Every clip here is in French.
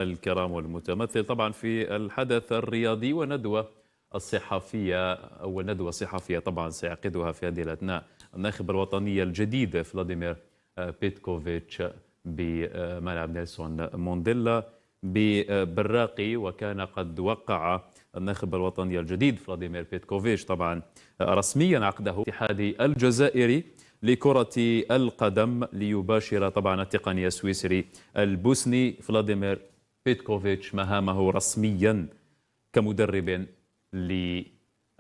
الكرام والمتمثل طبعا في الحدث الرياضي وندوة الصحفية أو ندوة صحفية طبعا سيعقدها في هذه الأثناء الناخب الوطني الجديد فلاديمير بيتكوفيتش بملعب نيلسون مانديلا ببراقي. وكان قد وقع الناخب الوطني الجديد فلاديمير بيتكوفيتش طبعا رسميا عقده الاتحاد الجزائري لكرة القدم ليباشر طبعا التقني السويسري البوسني فلاديمير بيتكوفيتش مهامه رسميا كمدرب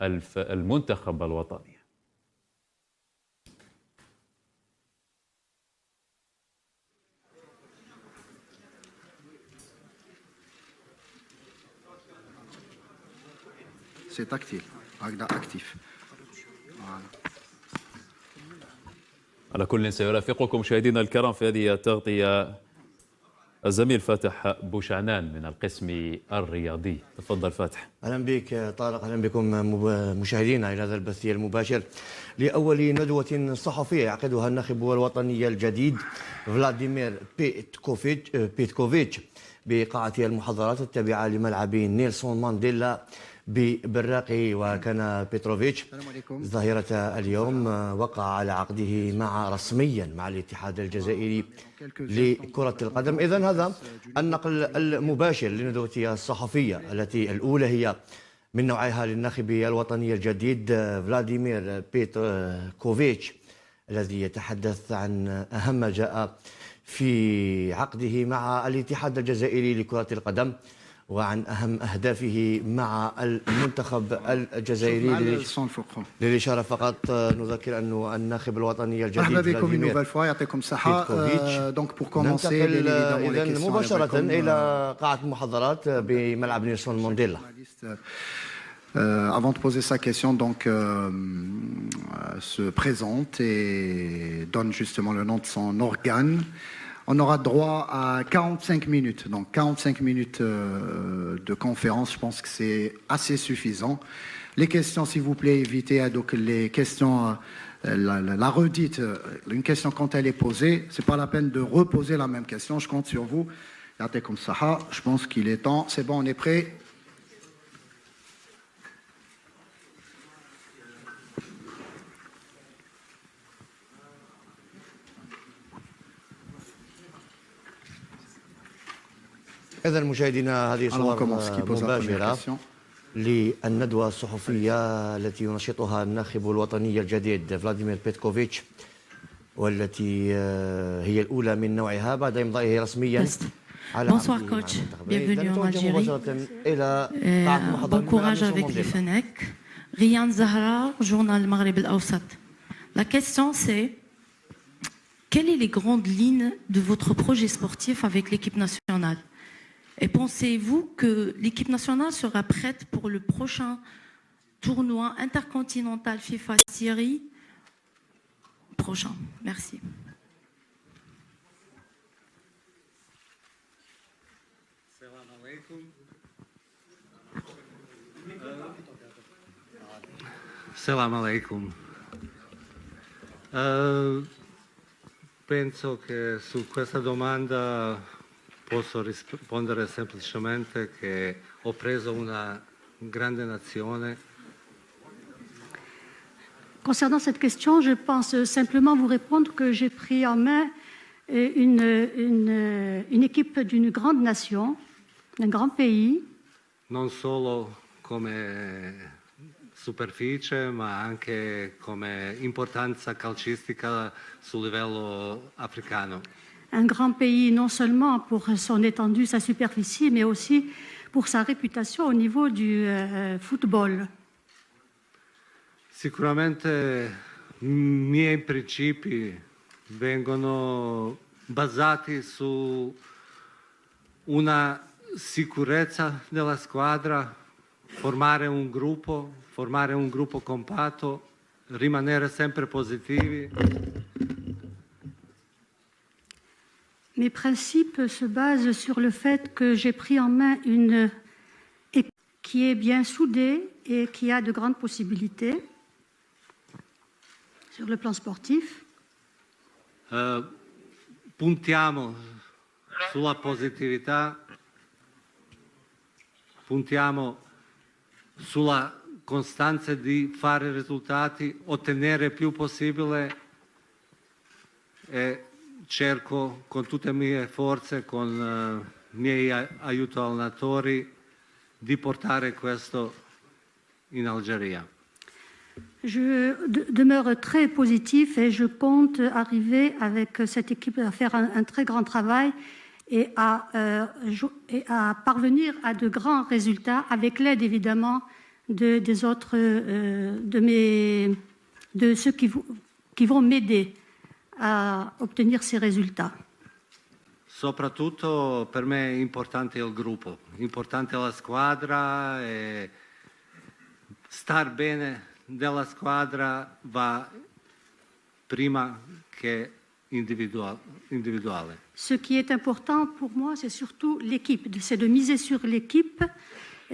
للمنتخب الوطني. C'est actif. actif. على كل سيرافقكم مشاهدينا الكرام في هذه التغطية الزميل فاتح بوشعنان من القسم الرياضي. تفضل فاتح. أهلا بك طارق، أهلا بكم مشاهدينا إلى هذا البث المباشر لأول ندوة صحفية يعقدها الناخب الوطني الجديد فلاديمير بيتكوفيتش بقاعة المحاضرات التابعة لملعب نيلسون مانديلا ببراقي. وكان بيتروفيتش ظاهرة اليوم وقع على عقده رسميا مع الاتحاد الجزائري لكرة القدم. إذن هذا النقل المباشر لندوة الصحفية التي الأولى هي من نوعها للناخب الوطني الجديد فلاديمير بيتكوفيتش الذي يتحدث عن أهم ما جاء في عقده مع الاتحاد الجزائري لكرة القدم وعن أهم أهدافه مع المنتخب الجزائري. للإشارة فقط نذكر أنه الناخب الوطني الجديد مرحبا بكم une nouvelle fois، يعطيكم الصحة. donc pour commencer إذن مباشرة إلى قاعة المحاضرات بملعب نيلسون مانديلا. Avant de poser sa question, donc se présente et donne justement le nom de son organe. On aura droit à 45 minutes. Donc 45 minutes de conférence, je pense que c'est assez suffisant. Les questions, s'il vous plaît, évitez donc les questions, la redite. Une question quand elle est posée, c'est pas la peine de reposer la même question. Je compte sur vous. Comme ça, je pense qu'il est temps. C'est bon, on est prêt. إذن مشاهدينا هذه صور مباشرة للندوة الصحفية التي ينشطها الناخب الوطني الجديد فلاديمير بيتكوفيتش والتي هي الأولى من نوعها بعد إمضائه رسميا على Bonsoir coach, bienvenue en Algérie. Bon courage avec les Fenech. Ryan Zahra, journal Maghreb El-Awsat. La question c'est, quelles sont les grandes lignes de votre projet sportif avec l'équipe nationale? Et pensez-vous que l'équipe nationale sera prête pour le prochain tournoi intercontinental FIFA Syrie prochain? Merci. Salam alaikum. Penso che su questa domanda posso rispondere semplicemente che ho preso una grande nazione. Concernant cette question, je pense simplement vous répondre que j'ai pris en main une équipe d'une grande nation, d'un grand pays. Non solo come superficie, ma anche come importanza calcistica sul livello africano. Un grand pays non seulement pour son étendue, sa superficie, mais aussi pour sa réputation au niveau du football. Sicuramente i miei principi vengono basati su una sicurezza della squadra, formare un gruppo compatto, rimanere sempre positivi. Mes principes se basent sur le fait que j'ai pris en main une équipe qui est bien soudée et qui a de grandes possibilités sur le plan sportif. Puntiamo sulla positività puntiamo sulla costanza di fare risultati, ottenere il più possibile e cerco con tutte le mie forze, con i miei aiuti allenatori, di portare questo in Algérie. Je demeure très positif et je compte arriver avec cette équipe à faire un très grand travail et à parvenir à de grands résultats avec l'aide évidemment des autres, de ceux qui vont m'aider à obtenir ces résultats. Soprattutto per me è importante il gruppo, importante la squadra e star bene della squadra va prima che individuale. Ce qui est important pour moi, c'est surtout l'équipe, c'est de miser sur l'équipe,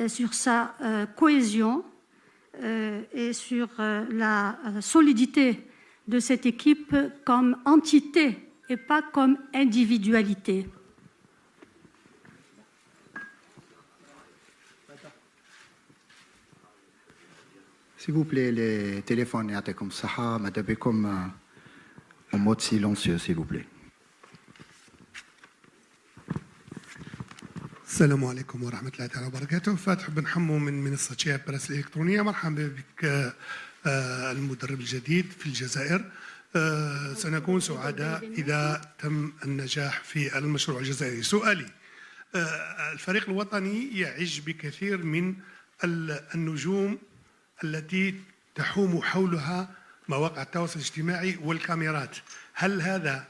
sur sa cohésion et sur la solidité de cette équipe comme entité et pas comme individualité. S'il vous plaît, les téléphones يعطيكم الصحة ماذا بكم en mode silencieux, s'il vous plaît. السلام عليكم ورحمة الله تعالى وبركاته. فاتح بن حمو من منصة شياب برس الإلكترونية. مرحبا بك المدرب الجديد في الجزائر. سنكون سعداء إذا تم النجاح في المشروع الجزائري. سؤالي: الفريق الوطني يعج بكثير من النجوم التي تحوم حولها مواقع التواصل الاجتماعي والكاميرات. هل هذا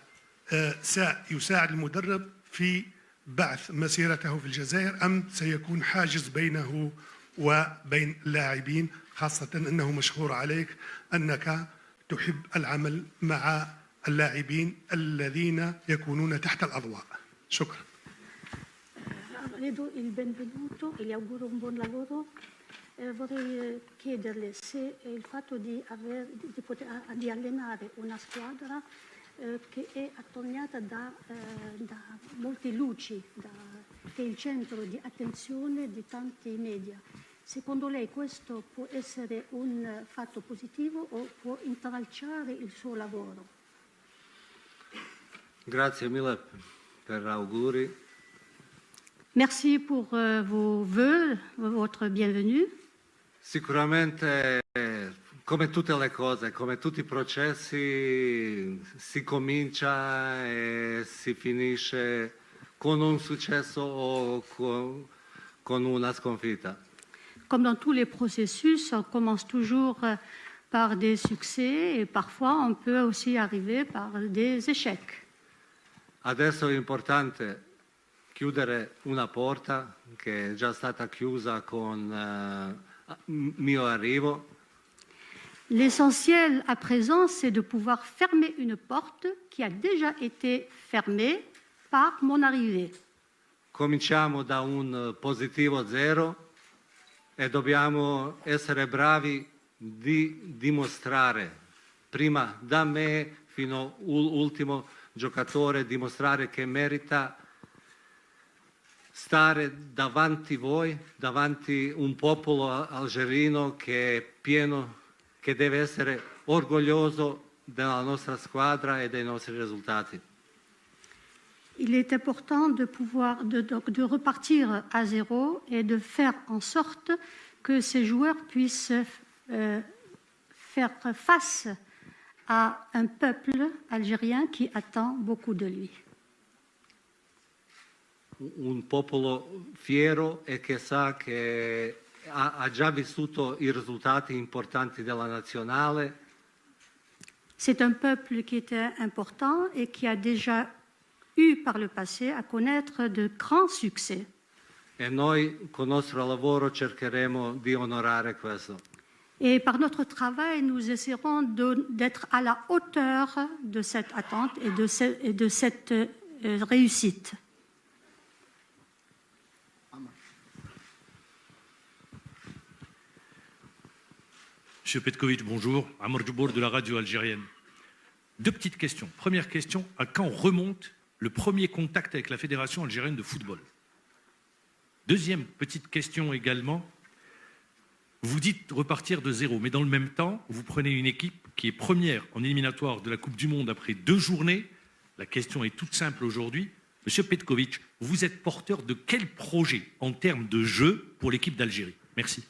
سيساعد المدرب في بعث مسيرته في الجزائر أم سيكون حاجز بينه وبين اللاعبين، خاصة أنه مشهور عليك أنك تحب العمل مع اللاعبين الذين يكونون تحت الأضواء؟ شكرا. Le do il benvenuto e gli auguro un buon lavoro. Vorrei chiederle se il fatto di allenare una squadra che è attorniata da molte luci, che è il centro di attenzione di tanti media. Secondo lei questo può essere un fatto positivo o può intralciare il suo lavoro? Grazie mille per gli auguri. Merci pour vos vœux, votre bienvenue. Sicuramente, come tutte le cose, come tutti i processi, si comincia e si finisce con un successo o con una sconfitta. Comme dans tous les processus, on commence toujours par des succès et parfois on peut aussi arriver par des échecs. Adesso è importante chiudere una porta che è già stata chiusa con mio arrivo. L'essentiel à présent, c'est de pouvoir fermer une porte qui a déjà été fermée par mon arrivée. Cominciamo da un positivo 0 e dobbiamo essere bravi di dimostrare, prima da me fino all'ultimo giocatore, dimostrare che merita stare davanti voi, davanti un popolo algerino che è pieno, che deve essere orgoglioso della nostra squadra e dei nostri risultati. Il est important de pouvoir de repartir à zéro et de faire en sorte que ces joueurs puissent faire face à un peuple algérien qui attend beaucoup de lui. Un popolo fiero e che sa che ha già vissuto i risultati importanti della nazionale. C'est un peuple qui était important et qui a déjà eu par le passé à connaître de grands succès. E noi con il nostro lavoro cercheremo di onorare questo. Et par notre travail, nous essaierons d'être à la hauteur de cette attente et de cette réussite. Monsieur Petkovic, bonjour. Amr Djoubour de la radio algérienne. Deux petites questions. Première question, à quand remonte le premier contact avec la Fédération algérienne de football? Deuxième petite question également. Vous dites repartir de zéro, mais dans le même temps, vous prenez une équipe qui est première en éliminatoire de la Coupe du Monde après 2 journées. La question est toute simple aujourd'hui. Monsieur Petkovic, vous êtes porteur de quel projet en termes de jeu pour l'équipe d'Algérie? Merci.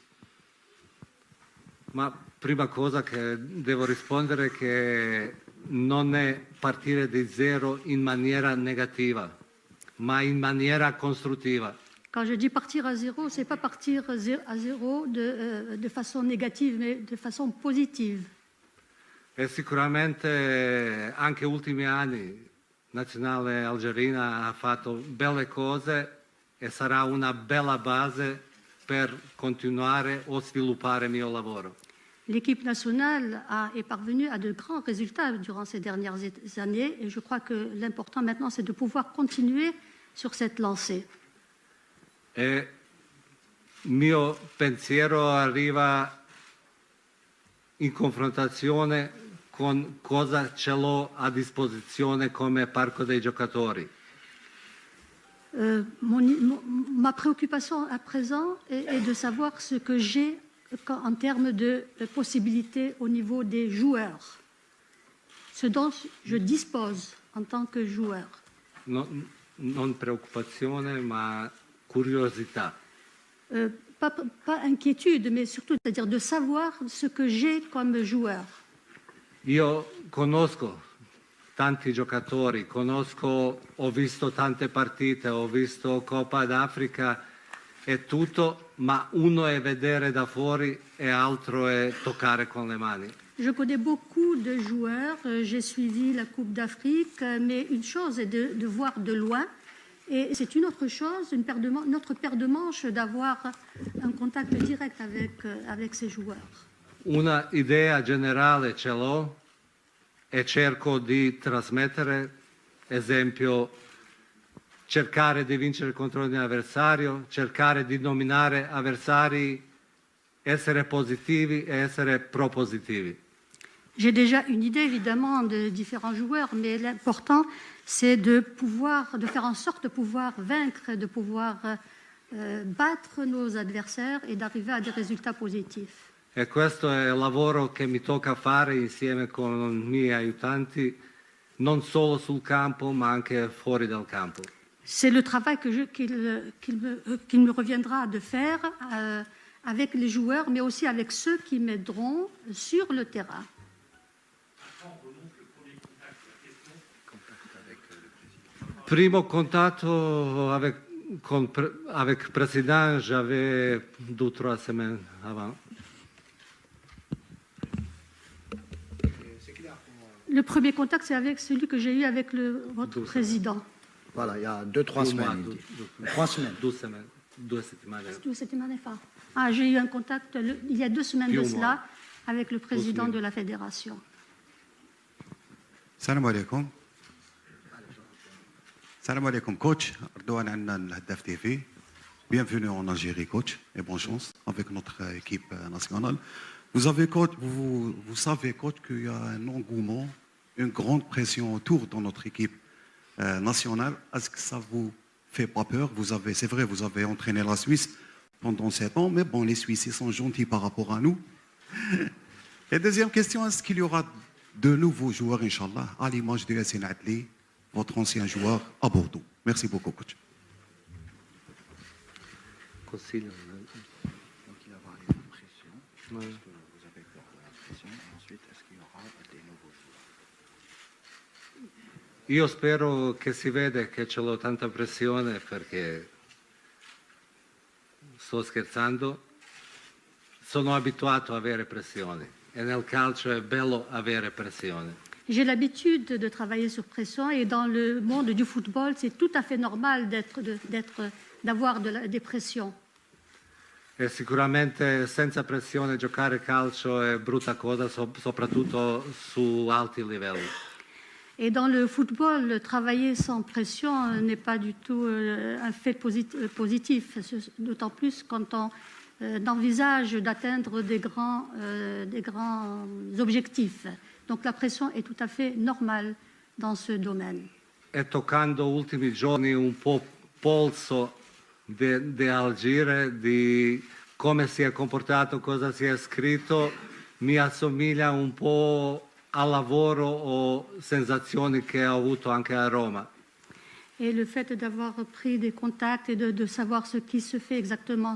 Ma prima cosa che devo rispondere è che non è partire di zero in maniera negativa, ma in maniera costruttiva. Quand je dis partir à zéro, c'est pas partir à zéro de façon négative, mais de façon positive. E sicuramente anche ultimi anni la nazionale algerina ha fatto belle cose e sarà una bella base per continuare o sviluppare il mio lavoro. L'équipe nationale est parvenue à de grands résultats durant ces dernières années et je crois que l'important maintenant c'est de pouvoir continuer sur cette lancée. E il mio pensiero arriva in confrontazione con cosa ce l'ho a disposizione come parco dei giocatori. Ma préoccupation à présent est de savoir ce que j'ai en termes de possibilités au niveau des joueurs, ce dont je dispose en tant que joueur. Non preoccupazione, ma curiosità. Pas inquiétude, mais surtout, c'est-à-dire de savoir ce que j'ai comme joueur. Io conosco tanti giocatori, ho visto tante partite, ho visto Coppa d'Africa e tutto, ma uno è vedere da fuori e altro è toccare con le mani. Je connais beaucoup de joueurs, j'ai suivi la Coupe d'Afrique, mais une chose est de voir de loin et c'est une autre chose, notre paire de manches, d'avoir un contact direct avec ces joueurs. Una idea generale ce l'ho e cerco di trasmettere, esempio, cercare di vincere contro un avversario, cercare di nominare avversari, essere positivi e essere propositivi. J'ai déjà une idée évidemment de différents joueurs, mais l'important c'est de faire en sorte de pouvoir vaincre, de pouvoir battre nos adversaires et d'arriver à des résultats positifs. E questo è il lavoro che mi tocca fare insieme con i miei aiutanti, non solo sul campo, ma anche fuori dal campo. C'est le travail qu'il me reviendra de faire avec les joueurs, mais aussi avec ceux qui m'aideront sur le terrain. Primo contatto avec le président, j'avais 2-3 semaines avant. Le premier contact, c'est avec celui que j'ai eu avec votre président. Voilà, il y a 2-3 semaines. 3 semaines. 2 semaines. 2 settimane. 2 settimane fa. Ah, j'ai eu un contact il y a 2 semaines de cela avec le président de la fédération. Salam alaikum. Salam alaikum, coach. Ardouane Annan, Haddaf TV. Bienvenue en Algérie, coach, et bonne chance avec notre équipe nationale. Vous savez, coach, qu'il y a un engouement, une grande pression autour de notre équipe nationale. Est-ce que ça vous fait pas peur? C'est vrai, vous avez entraîné la Suisse pendant 7 ans, mais bon, les Suisses, ils sont gentils par rapport à nous. Et deuxième question, est-ce qu'il y aura de nouveaux joueurs, Inch'Allah, à l'image de Yassine Adli, votre ancien joueur à Bordeaux? Merci beaucoup, coach. Consiglio. Donc il va parler de pression. Est-ce que vous avez peur de la pression? Et ensuite, est-ce qu'il y aura des nouveaux joueurs? Io spero che si vede che ce l'ho tanta pressione perché sto scherzando. Sono abituato a avere pressioni e nel calcio è bello avere pressione. J'ai l'habitude de travailler sur pression et dans le monde du football, c'est tout à fait normal d'avoir des pressions. E sicuramente senza pressione giocare calcio è brutta cosa, soprattutto su alti livelli. Et dans le football, travailler sans pression n'est pas du tout un fait positif, d'autant plus quand on envisage d'atteindre des grands objectifs. Donc la pression est tout à fait normale dans ce domaine. E toccando ultimi giorni un po' polso di Algire, di come si è comportato, cosa si è scritto, mi assomiglia un po' al lavoro o sensazioni che ho avuto anche a Roma. Et le fait d'avoir pris des contacts et de savoir ce qui se fait exactement,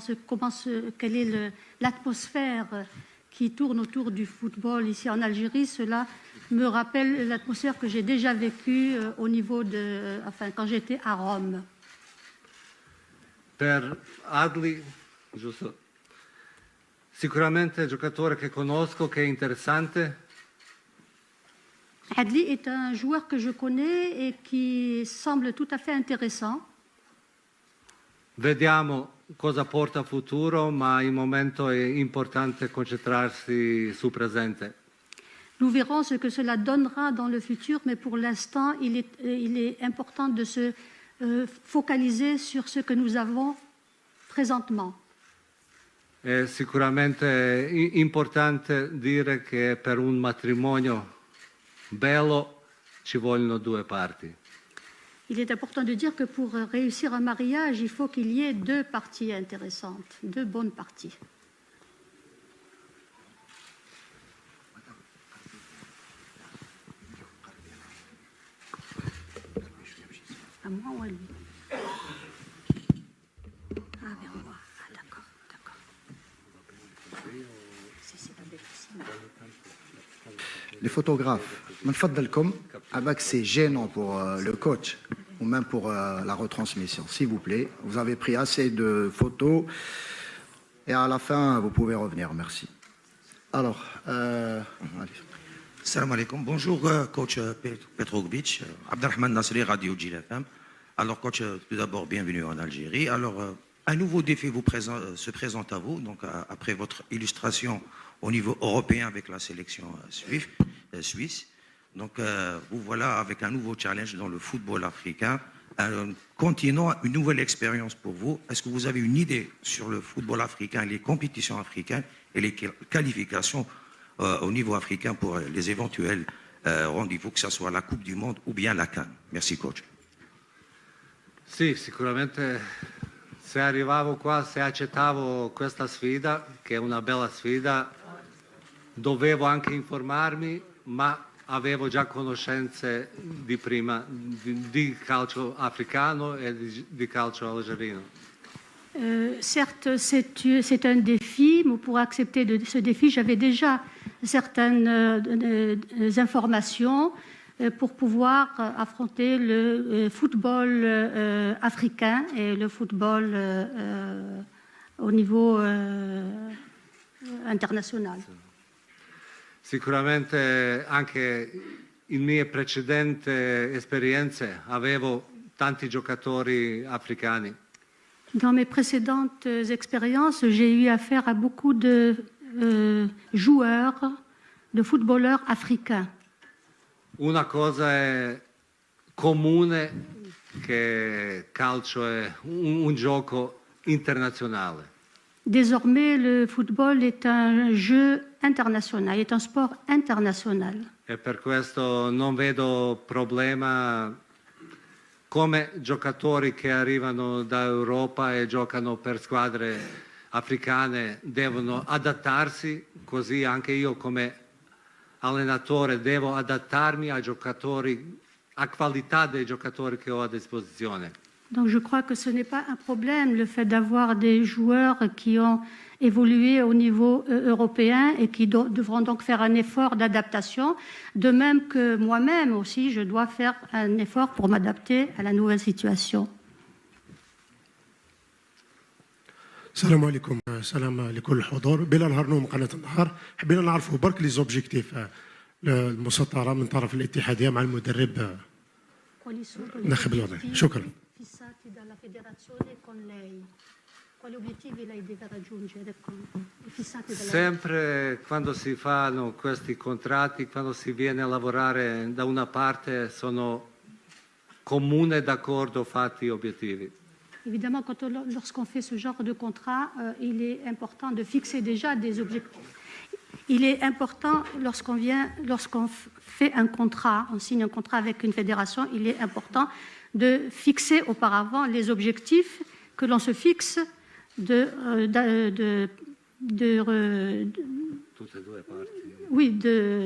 quelle est l'atmosphère qui tourne autour du football ici en Algérie, cela me rappelle l'atmosphère que j'ai déjà vécue au niveau quand j'étais à Rome. Per Adli, giusto? Sicuramente giocatore che conosco, che è interessante. Adli est un joueur que je connais et qui semble tout à fait intéressant. Vediamo cosa porta a futuro, ma il momento è importante concentrarsi sul presente. Nous verrons ce que cela donnera dans le futur, mais pour l'instant, il est important de se focaliser sur ce que nous avons présentement. È sicuramente importante dire che per un matrimonio bello ci vogliono due parti. Il est important de dire que pour réussir un mariage, il faut qu'il y ait deux parties intéressantes, deux bonnes parties. À moi ou à lui? Ah, vers moi. Ah, d'accord, d'accord. C'est pas difficile. Les photographes, avec c'est gênant pour le coach ou même pour la retransmission. S'il vous plaît, vous avez pris assez de photos et à la fin, vous pouvez revenir. Merci. Alors, allez. Salam alaikum. Bonjour, coach Petrovic. Abdelrahman Nasri, Radio GLFM. Alors, coach, tout d'abord, bienvenue en Algérie. Alors, un nouveau défi se présente à vous, donc après votre illustration au niveau européen avec la sélection suisse. Donc, vous voilà avec un nouveau challenge dans le football africain, un continent, une nouvelle expérience pour vous. Est-ce que vous avez une idée sur le football africain, les compétitions africaines et les qualifications au niveau africain pour les éventuels rendez-vous, que ce soit la Coupe du Monde ou bien la CAN? Merci, coach. Sì, sicuramente se arrivavo qua, se accettavo questa sfida, che è una bella sfida, dovevo anche informarmi, ma avevo già conoscenze di prima di calcio africano e di calcio algerino. Certes, c'est un défi, mais pour accepter ce défi, j'avais déjà certaines informations pour pouvoir affronter le football africain et le football au niveau international. Sicuramente anche in mie precedenti esperienze avevo tanti giocatori africani. Dans mes précédentes expériences, j'ai eu affaire à beaucoup de joueurs, de footballeurs africains. Una cosa è comune, che calcio è un gioco internazionale. Désormais, le football est un jeu international, est un sport international. E per questo non vedo problema come giocatori che arrivano da Europa e giocano per squadre africane devono adattarsi, così anche io come allenatore devo adattarmi ai giocatori, a qualità dei giocatori che ho a disposizione. Donc je crois que ce n'est pas un problème le fait d'avoir des joueurs qui ont évolué au niveau européen et qui devront donc faire un effort d'adaptation, de même que moi-même aussi je dois faire un effort pour m'adapter à la nouvelle situation. السلام عليكم. سلام لكل الحضور. بلال هرنوم قناة النهار. حبينا نعرفوا برك لي زوبجيكتيف المسطرة من طرف الاتحادية مع المدرب ناخب الوطني. شكرا. Sempre quando si fanno questi contratti, quando si viene a lavorare da una parte, sono comune d'accordo fatti obiettivi. Évidemment, lorsqu'on fait ce genre de contrat, il est important de fixer déjà des objectifs. Il est important, lorsqu'on fait un contrat, on signe un contrat avec une fédération, il est important de fixer auparavant les objectifs que l'on se fixe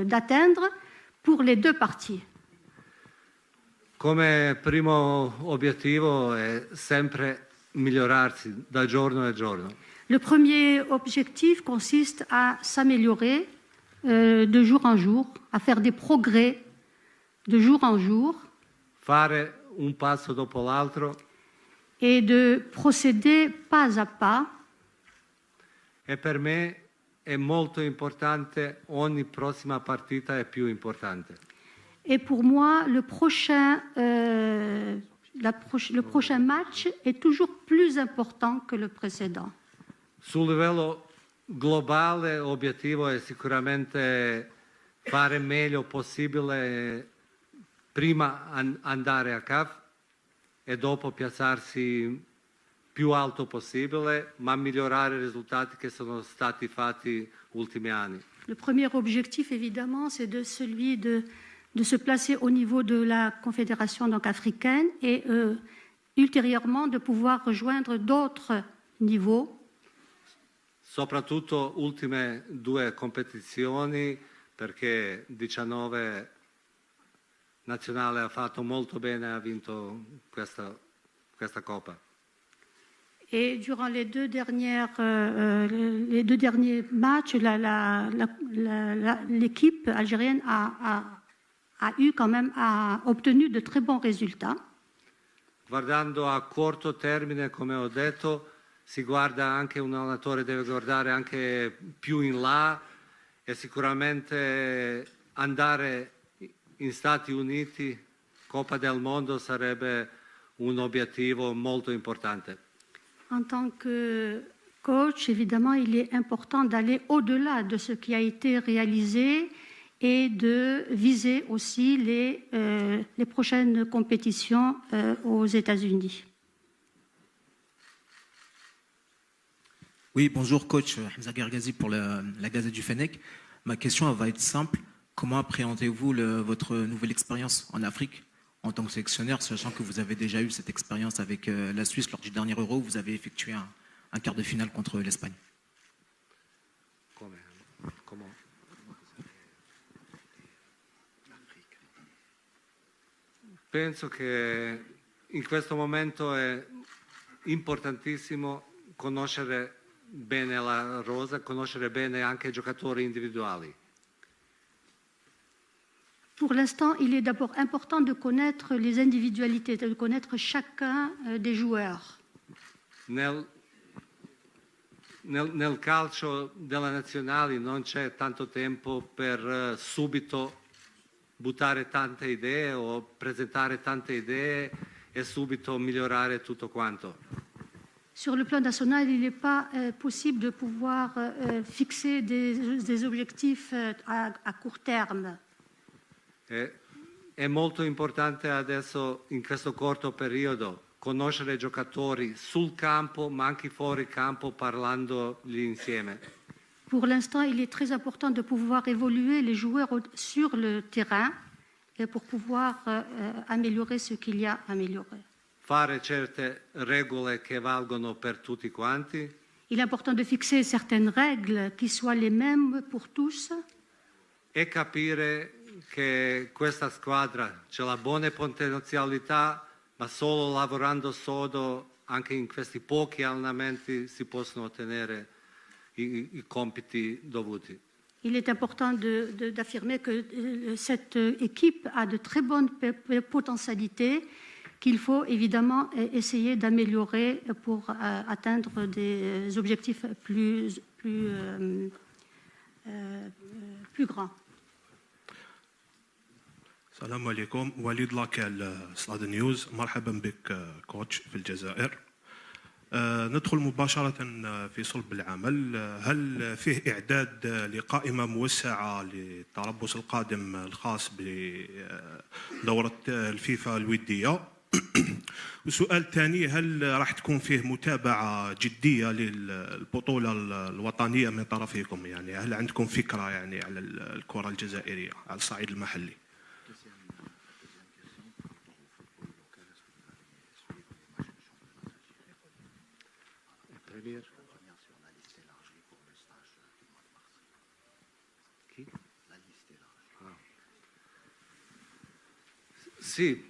d'atteindre pour les deux parties. Come primo obiettivo è sempre migliorarsi da giorno a giorno. Le premier objectif consiste à s'améliorer de jour en jour, à faire des progrès de jour en jour. Fare un passo dopo l'altro. Et de procéder pas à pas. E per me è molto importante, ogni prossima partita è più importante. Et pour moi, le prochain match est toujours plus important que le précédent. Sul livello globale l'obiettivo è sicuramente fare meglio possibile prima andare a CAF e dopo piazzarsi più alto possibile, ma migliorare i risultati che sono stati fatti ultimi anni. Le premier objectif, évidemment, c'est celui de se placer au niveau de la Confédération donc, africaine et ultérieurement de pouvoir rejoindre d'autres niveaux. Soprattutto ultime due competizioni, perché 19 nazionale ha fatto molto bene, ha vinto questa Coppa. Et durant les deux derniers matchs, l'équipe algérienne a obtenu de très bons résultats. Guardando a corto termine, come ho detto, si guarda anche un allenatore deve guardare anche più in là e sicuramente andare in Stati Uniti, Coppa del Mondo sarebbe un obiettivo molto importante. En tant que coach, évidemment, il est important d'aller au-delà de ce qui a été réalisé et de viser aussi les prochaines compétitions aux États-Unis. Oui, bonjour coach, Hamza Gergazi pour la Gazette du Fennec. Ma question va être simple. Comment appréhendez-vous votre nouvelle expérience en Afrique en tant que sélectionneur, sachant que vous avez déjà eu cette expérience avec la Suisse lors du dernier Euro où vous avez effectué un quart de finale contre l'Espagne? Comment? Penso che in questo momento è importantissimo conoscere bene la rosa, conoscere bene anche i giocatori individuali. Pour l'instant, il est d'abord important de connaître les individualités, de connaître chacun des joueurs. Nel calcio della nazionale non c'è tanto tempo per subito buttare tante idee o presentare tante idee e subito migliorare tutto quanto. Sur le plan national, il n'est pas possible de pouvoir fixer des objectifs à court terme. È molto importante adesso, in questo corto periodo, conoscere i giocatori sul campo, ma anche fuori campo, parlandogli insieme. Pour l'instant, il est très important de pouvoir évoluer les joueurs sur le terrain et pour pouvoir améliorer ce qu'il y a à améliorer. Fare certe regole che valgono per tutti quanti. Il est important de fixer certaines règles qui soient les mêmes pour tous. E capire che questa squadra c'è la buona potenzialità, ma solo lavorando sodo, anche in questi pochi allenamenti, si possono ottenere i compiti dovuti. Il est important d'affirmer que cette équipe a de très bonnes potentialités qu'il faut évidemment essayer d'améliorer pour atteindre des objectifs plus grands. السلام عليكم وليد لاكال صاد نيوز مرحبا بك كوتش في الجزائر ندخل مباشرة في صلب العمل هل فيه إعداد لقائمة موسعة للتربص القادم الخاص بدورة الفيفا الودية والسؤال الثاني هل راح تكون فيه متابعة جدية للبطولة الوطنية من طرفكم يعني هل عندكم فكرة يعني على الكرة الجزائرية على الصعيد المحلي venir? Chi? Sì,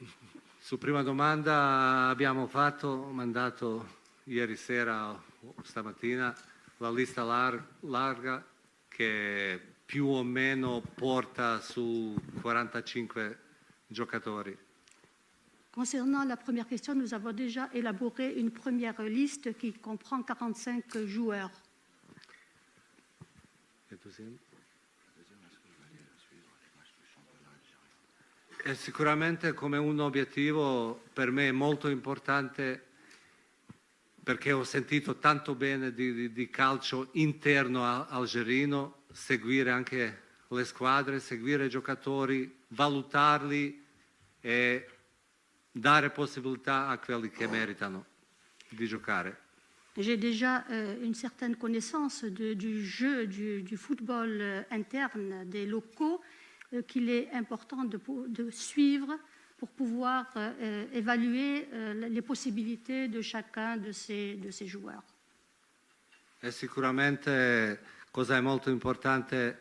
su prima domanda abbiamo mandato ieri sera o stamattina la lista larga che più o meno porta su 45 giocatori. Concernant la première question, nous avons déjà élaboré une première liste qui comprend 45 joueurs. E deuxième? E sicuramente come un obiettivo per me è molto importante perché ho sentito tanto bene di calcio interno algerino, seguire anche le squadre, seguire i giocatori, valutarli e dare possibilità a quelli che meritano di giocare. J'ai déjà une certaine connaissance du jeu, du football interne des locaux qu'il est important de suivre pour pouvoir évaluer les possibilités de chacun de ces joueurs. E sicuramente cosa è molto importante,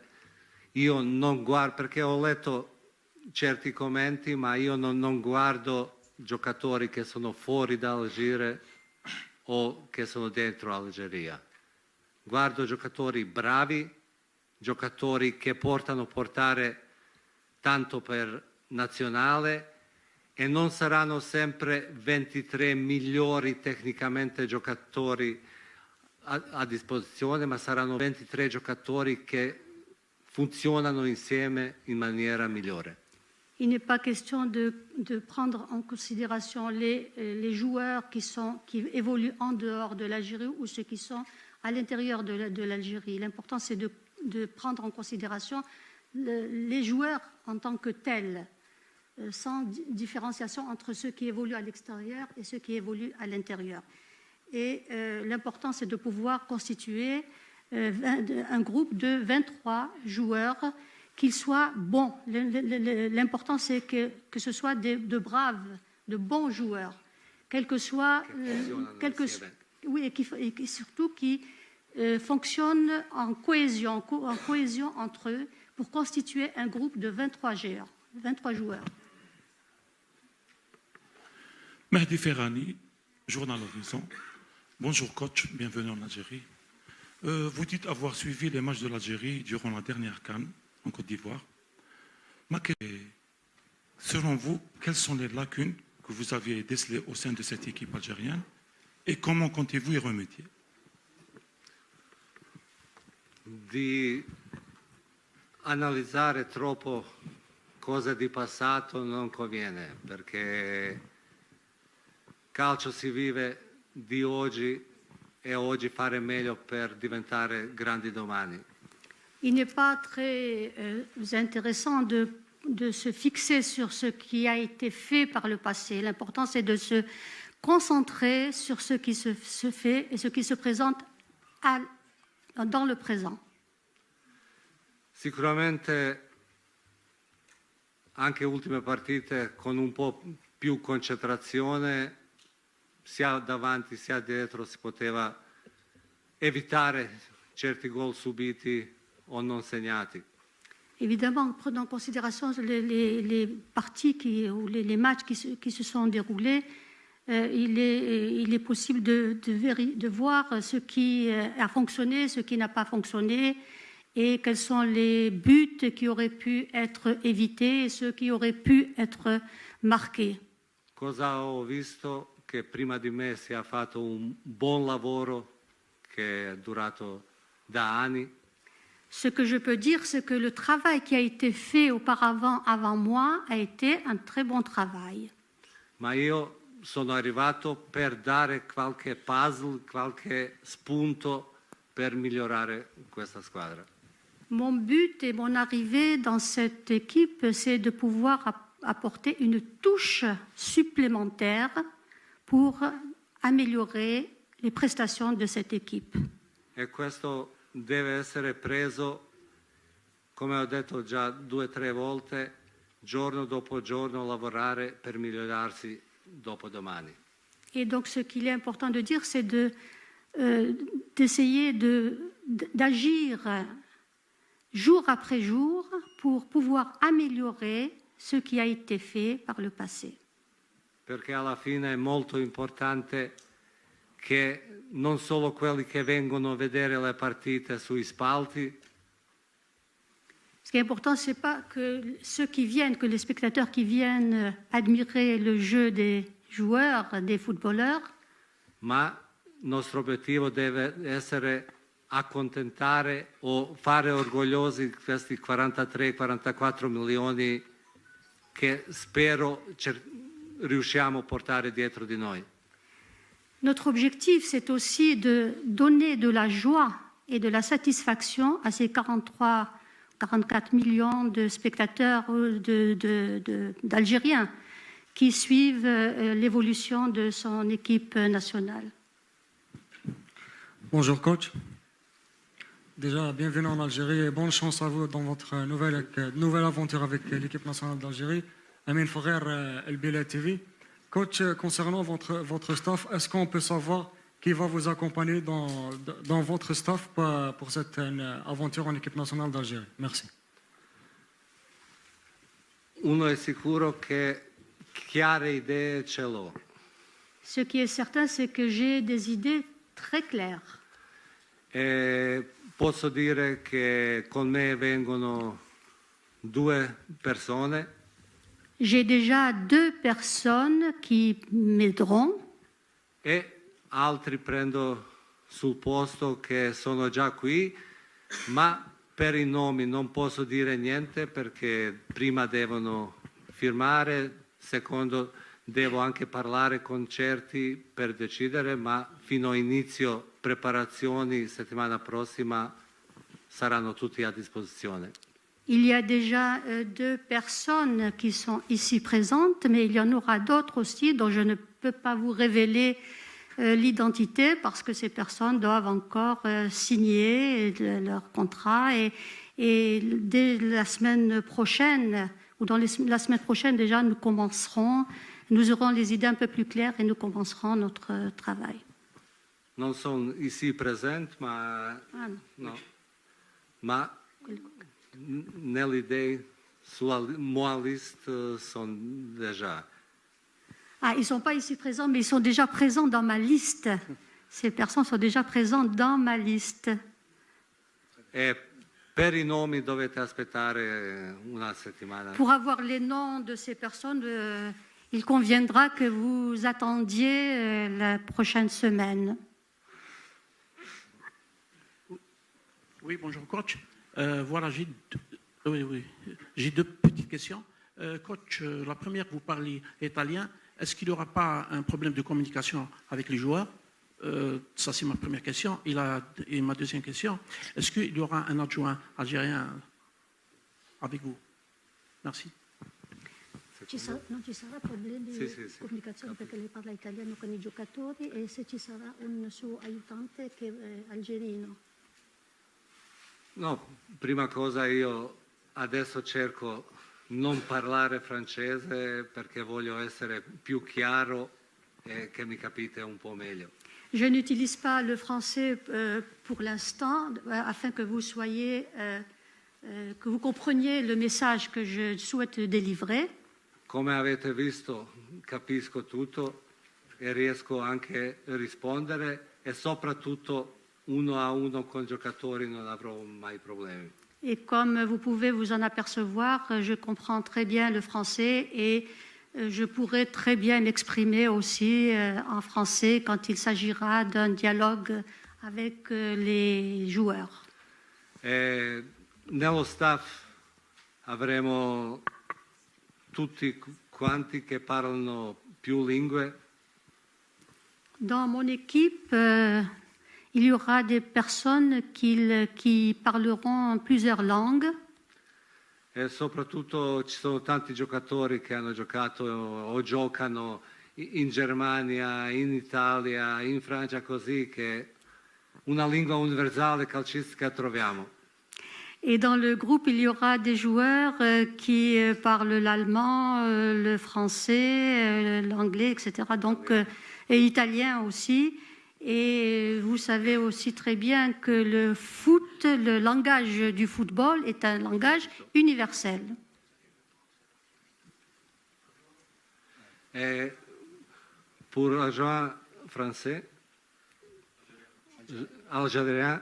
io non guardo, perché ho letto certi commenti, ma io non guardo giocatori che sono fuori dall'Algeria o che sono dentro l'Algeria. Guardo giocatori bravi, giocatori che portare tanto per nazionale e non saranno sempre 23 migliori tecnicamente giocatori a disposizione, ma saranno 23 giocatori che funzionano insieme in maniera migliore. Il n'est pas question de prendre en considération les joueurs qui évoluent en dehors de l'Algérie ou ceux qui sont à l'intérieur de l'Algérie. L'important, c'est de prendre en considération les joueurs en tant que tels, sans différenciation entre ceux qui évoluent à l'extérieur et ceux qui évoluent à l'intérieur. Et l'important, c'est de pouvoir constituer un groupe de 23 joueurs, qu'ils soient bons. L'important, c'est que ce soit de braves, de bons joueurs, quel que soit... oui, et surtout qui fonctionnent en cohésion entre eux pour constituer un groupe de 23 joueurs. Mehdi Ferrani, Journal Horizon. Bonjour coach, bienvenue en Algérie. Vous dites avoir suivi les matchs de l'Algérie durant la dernière CAN en Côte d'Ivoire. Selon vous, quelles sont les lacunes que vous aviez décelées au sein de cette équipe algérienne et comment comptez-vous y remédier? Di analizzare troppo cose di passato non conviene, perché calcio si vive di oggi e oggi fare meglio per diventare grandi domani. Il n'est pas très intéressant de se fixer sur ce qui a été fait par le passé. L'important, c'est de se concentrer sur ce qui se fait et ce qui se présente dans le présent. Sicuramente anche ultime partite con un po' più concentrazione, sia davanti sia dietro, si poteva evitare certi gol subiti o non segnati. Évidemment, prenant en considération les parties ou les matchs qui se sont déroulés, il est possible de voir ce qui a fonctionné, ce qui n'a pas fonctionné, et quels sont les buts qui auraient pu être évités et ceux qui auraient pu être marqués. Cosa ho visto? Che prima di me si è fatto un buon lavoro che è durato da anni. Ce que je peux dire, c'est que le travail qui a été fait auparavant, avant moi, a été un très bon travail. Ma io sono arrivato per dare qualche puzzle, qualche spunto per migliorare questa squadra. Mon but et mon arrivée dans cette équipe, c'est de pouvoir apporter une touche supplémentaire pour améliorer les prestations de cette équipe. E questo deve essere preso, come ho detto già 2 o 3 volte, giorno dopo giorno lavorare per migliorarsi dopodomani. Et donc ce qu'il est important de dire, c'est de d'essayer d'agir jour après jour pour pouvoir améliorer ce qui a été fait par le passé. Perché alla fine è molto importante che non solo quelli che vengono a vedere le partite sui spalti. Ce qui est important, ce n'est pas que ceux qui viennent, que les spectateurs qui viennent admirer le jeu des joueurs, des footballeurs. Ma il nostro obiettivo deve essere accontentare o fare orgogliosi questi 43-44 milioni che spero riusciamo a portare dietro di noi. Notre objectif, c'est aussi de donner de la joie et de la satisfaction à ces 44 millions de spectateurs d'Algériens qui suivent l'évolution de son équipe nationale. Bonjour coach. Déjà, bienvenue en Algérie et bonne chance à vous dans votre nouvelle aventure avec l'équipe nationale d'Algérie. Amin Foguer, LBLA TV. Coach, concernant votre staff, est-ce qu'on peut savoir qui va vous accompagner dans votre staff pour cette aventure en équipe nationale d'Algérie? Merci. Uno è sicuro che chiare idee ce l'ho. Ce qui est certain, c'est que j'ai des idées très claires. E posso dire che con me vengono 2 persone. J'ai déjà 2 personnes qui m'aideront. E altri prendo sul posto che sono già qui, ma per i nomi non posso dire niente perché prima devono firmare, secondo devo anche parlare con certi per decidere, ma fino a inizio preparazioni settimana prossima saranno tutti a disposizione. Il y a déjà 2 personnes qui sont ici présentes, mais il y en aura d'autres aussi dont je ne peux pas vous révéler l'identité parce que ces personnes doivent encore signer leur contrat et dès la semaine prochaine, ou dans la semaine prochaine déjà, nous aurons les idées un peu plus claires et nous commencerons notre travail. Non sono ici presente, ma, no. Ma nelle idee sulla mia lista sono déjà. Ah, ils ne sont pas ici présents, mais ils sont déjà présents dans ma liste. Ces personnes sont déjà présentes dans ma liste. E per i nomi dovete aspettare una settimana. Pour avoir les noms de ces personnes, il conviendra que vous attendiez la prochaine semaine. Oui, bonjour coach. Voilà, j'ai 2 petites questions. Coach, la première, vous parlez italien. Est-ce qu'il n'y aura pas un problème de communication avec les joueurs? Ça, c'est ma première question. Et ma deuxième question, est-ce qu'il y aura un adjoint algérien avec vous? Merci. Non ci sarà problemi di comunicazione perché lei parla italiano con I giocatori e se ci sarà un suo aiutante che è algerino. No, prima cosa io adesso cerco non parlare francese perché voglio essere più chiaro e che mi capite un po' meglio. Je n'utilise pas le français pour l'instant afin que vous soyez, que vous compreniez le message que je souhaite délivrer. Come avete visto, capisco tutto e riesco anche a rispondere e soprattutto 1 a 1 con i giocatori non avrò mai problemi. Et comme vous pouvez vous en apercevoir, je comprends très bien le français et je pourrai très bien m'exprimer aussi en français quand il s'agira d'un dialogue avec les joueurs. E nello staff avremo tutti quanti che parlano più lingue. Dans mon équipe, il y aura des personnes qui parleront plusieurs langues. E soprattutto ci sono tanti giocatori che hanno giocato o giocano in Germania, in Italia, in Francia, così che una lingua universale calcistica troviamo. Et dans le groupe, il y aura des joueurs qui parlent l'allemand, le français, l'anglais, etc. Donc, et italien aussi. Et vous savez aussi très bien que le foot, le langage du football est un langage universel. Et pour l'agent français, algérien,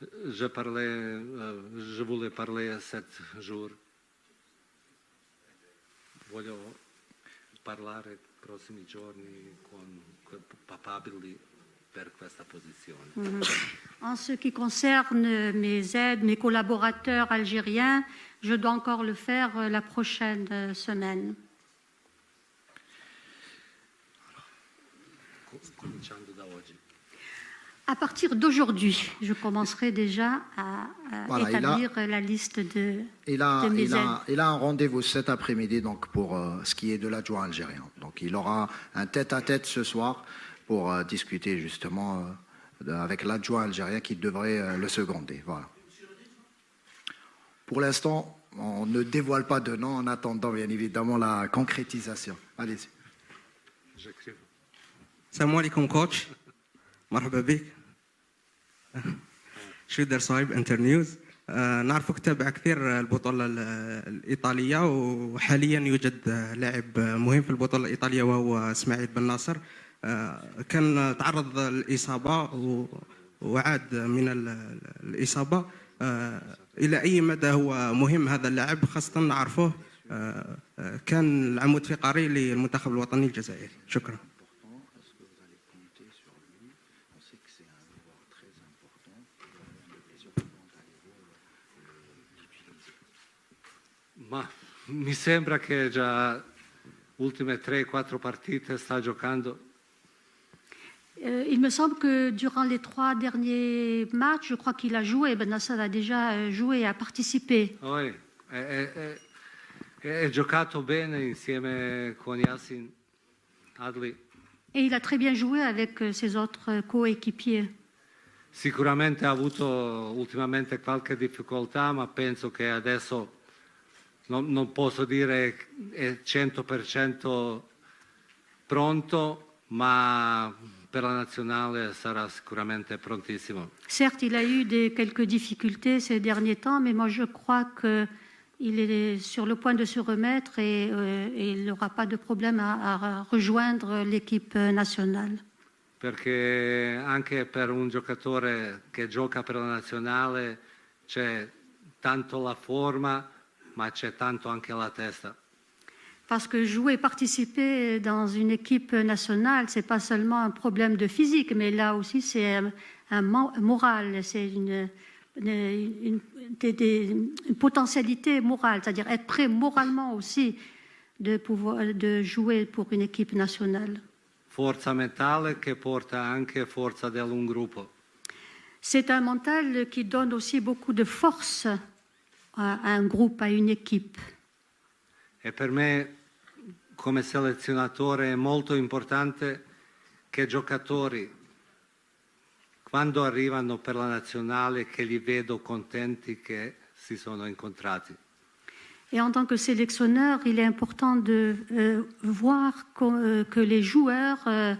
je voulais parler 7 jours. Voglio parlare i prossimi giorni con papabili per questa posizione. En ce qui concerne mes aides, mes collaborateurs algériens, je dois encore le faire la prochaine semaine. Cominciando da oggi. À partir d'aujourd'hui, je commencerai déjà à établir la liste de mes aides. Il a un rendez-vous cet après-midi donc pour ce qui est de l'adjoint algérien. Donc il aura un tête-à-tête ce soir pour discuter justement avec l'adjoint algérien qui devrait le seconder. Voilà. Pour l'instant, on ne dévoile pas de nom en attendant bien évidemment la concrétisation. Allez-y. Salam alaikum coach. مرحبا بك. شودر صايب انترنيوز. نعرفك تتابع كثير البطولة الإيطالية وحاليا يوجد لاعب مهم في البطولة الإيطالية وهو اسماعيل بن ناصر. كان تعرض للإصابة وعاد من الإصابة. إلى أي مدى هو مهم هذا اللاعب خاصة نعرفه كان العمود فقري للمنتخب الوطني الجزائري. شكرا. Ma mi sembra che già ultime 3-4 partite sta giocando. Il me semble que durant les 3 derniers matchs, je crois qu'il a joué. Ben Nassar a déjà joué, a participé. Oui, è giocato bene insieme con Yassin Adli. Et il a très bien joué avec ses autres coéquipiers. Sicuramente ha avuto ultimamente qualche difficoltà, ma penso che adesso non posso dire è 100% pronto, ma per la nazionale sarà sicuramente prontissimo. Certes, il a eu quelques difficultés ces derniers temps, mais moi je crois qu'il est sur le point de se remettre et il n'aura pas de problème à rejoindre l'équipe nationale. Perché anche per un giocatore che gioca per la nazionale c'è tanto la forma, ma c'è tanto anche la testa. Parce que jouer et participer dans une équipe nationale, ce n'est pas seulement un problème de physique, mais là aussi c'est un moral, c'est une potentialité morale, c'est-à-dire être prêt moralement aussi de jouer pour une équipe nationale. Forza mentale che porta anche forza di un gruppo. C'est un mental qui donne aussi beaucoup de force à un groupe, à une équipe. E per me, come selezionatore, è molto importante che giocatori, quando arrivano per la nazionale, che li vedo contenti che si sono incontrati. Et en tant que sélectionneur, il est important de voir que les joueurs